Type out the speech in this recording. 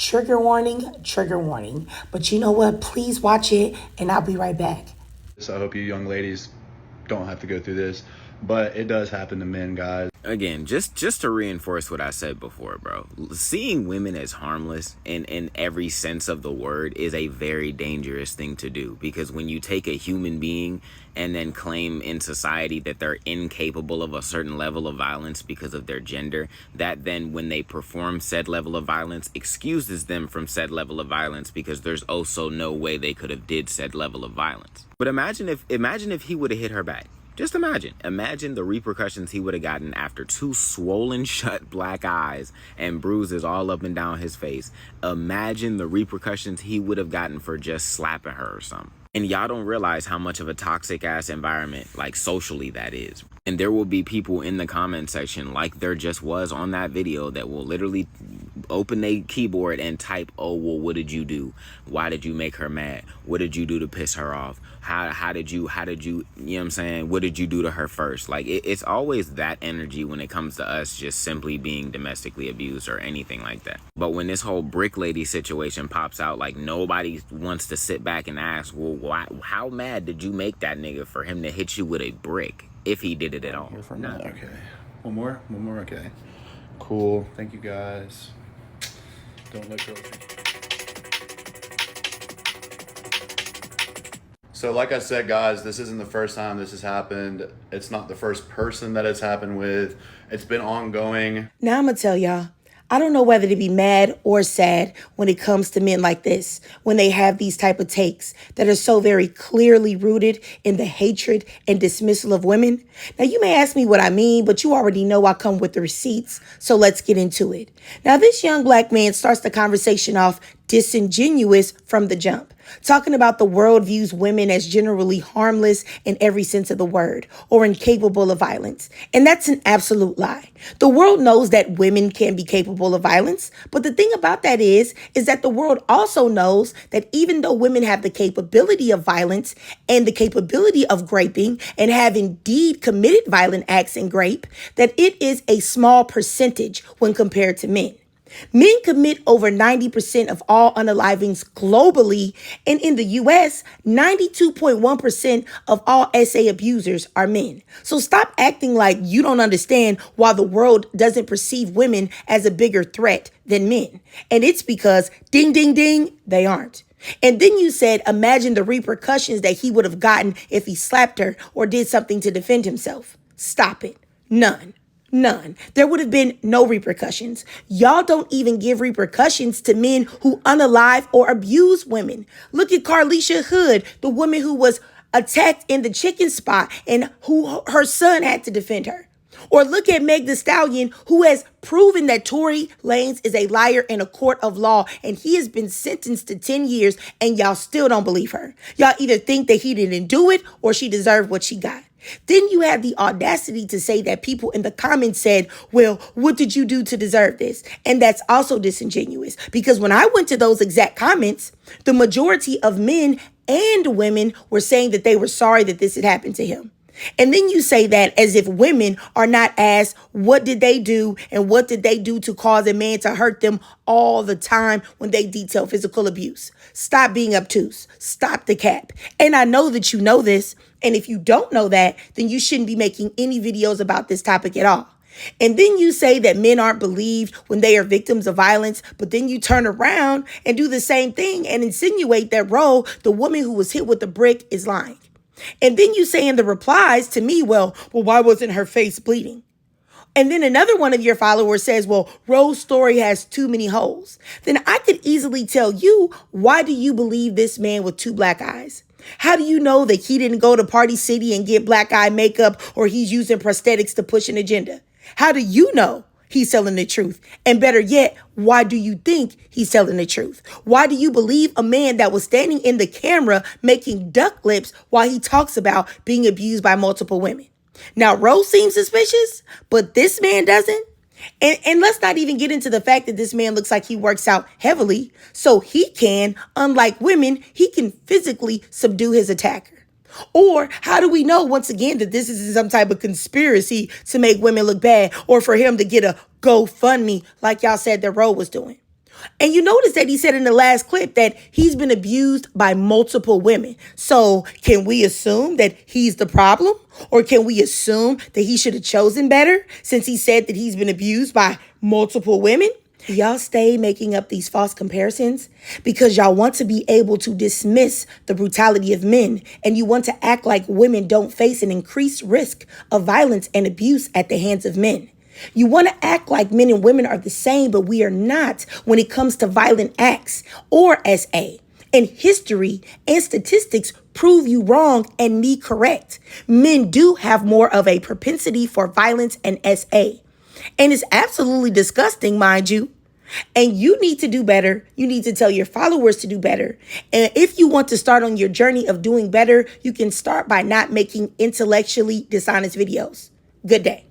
Trigger warning, trigger warning. But you know what? Please watch it and I'll be right back. So I hope you young ladies don't have to go through this, but it does happen to men, guys. Again, just to reinforce what I said before, bro, seeing women as harmless in every sense of the word is a very dangerous thing to do, because when you take a human being and then claim in society that they're incapable of a certain level of violence because of their gender, that then when they perform said level of violence excuses them from said level of violence because there's also no way they could have did said level of violence. But imagine if he would have hit her back. Just imagine the repercussions he would have gotten after two swollen shut black eyes and bruises all up and down his face. Imagine the repercussions he would have gotten for just slapping her or something. And y'all don't realize how much of a toxic ass environment, like socially, that is. And there will be people in the comment section, like there just was on that video, that will literally open their keyboard and type, oh, well, what did you do? Why did you make her mad? What did you do to piss her off? How did you, you know what I'm saying? What did you do to her first? Like, it's always that energy when it comes to us just simply being domestically abused or anything like that. But when this whole brick lady situation pops out, like, nobody wants to sit back and ask, well, why, how mad did you make that nigga for him to hit you with a brick, if he did it at all? No. Okay. One more. Okay. Cool. Thank you, guys. Don't let go. So like I said, guys, this isn't the first time this has happened. It's not the first person that it's happened with. It's been ongoing. Now I'm going to tell y'all, I don't know whether to be mad or sad when it comes to men like this, when they have these type of takes that are so very clearly rooted in the hatred and dismissal of women. Now, you may ask me what I mean, but you already know I come with the receipts, so let's get into it. Now, this young black man starts the conversation off disingenuous from the jump, talking about the world views women as generally harmless in every sense of the word or incapable of violence. And that's an absolute lie. The world knows that women can be capable of violence. But the thing about that is that the world also knows that even though women have the capability of violence and the capability of graping and have indeed committed violent acts in grape, that it is a small percentage when compared to men. Men commit over 90% of all unalivings globally, and in the U.S., 92.1% of all SA abusers are men. So stop acting like you don't understand why the world doesn't perceive women as a bigger threat than men. And it's because, ding, ding, ding, they aren't. And then you said, imagine the repercussions that he would have gotten if he slapped her or did something to defend himself. Stop it. None. There would have been no repercussions. Y'all don't even give repercussions to men who unalive or abuse women. Look at Carlisha Hood, the woman who was attacked in the chicken spot and who her son had to defend her. Or look at Meg Thee Stallion, who has proven that Tory Lanez is a liar in a court of law, and he has been sentenced to 10 years, and y'all still don't believe her. Y'all either think that he didn't do it or she deserved what she got. Then you have the audacity to say that people in the comments said, well, what did you do to deserve this? And that's also disingenuous, because when I went to those exact comments, the majority of men and women were saying that they were sorry that this had happened to him. And then you say that as if women are not asked, what did they do and what did they do to cause a man to hurt them all the time when they detail physical abuse. Stop being obtuse. Stop the cap. And I know that you know this. And if you don't know that, then you shouldn't be making any videos about this topic at all. And then you say that men aren't believed when they are victims of violence, but then you turn around and do the same thing and insinuate that, the woman who was hit with the brick is lying. And then you say in the replies to me, well, why wasn't her face bleeding? And then another one of your followers says, well, Rose's story has too many holes. Then I could easily tell you, why do you believe this man with two black eyes? How do you know that he didn't go to Party City and get black eye makeup, or he's using prosthetics to push an agenda? How do you know he's telling the truth? And better yet, why do you think he's telling the truth? Why do you believe a man that was standing in the camera making duck lips while he talks about being abused by multiple women? Now, Rose seems suspicious, but this man doesn't. And let's not even get into the fact that this man looks like he works out heavily, so he can, unlike women, he can physically subdue his attacker. Or how do we know, once again, that this is some type of conspiracy to make women look bad, or for him to get a GoFundMe like y'all said that Roe was doing? And you notice that he said in the last clip that he's been abused by multiple women. So can we assume that he's the problem? Or can we assume that he should have chosen better since he said that he's been abused by multiple women? Y'all stay making up these false comparisons because y'all want to be able to dismiss the brutality of men, and you want to act like women don't face an increased risk of violence and abuse at the hands of men. You want to act like men and women are the same, but we are not when it comes to violent acts or SA. And history and statistics prove you wrong and me correct. Men do have more of a propensity for violence and SA. And it's absolutely disgusting, mind you. And you need to do better. You need to tell your followers to do better. And if you want to start on your journey of doing better, you can start by not making intellectually dishonest videos. Good day.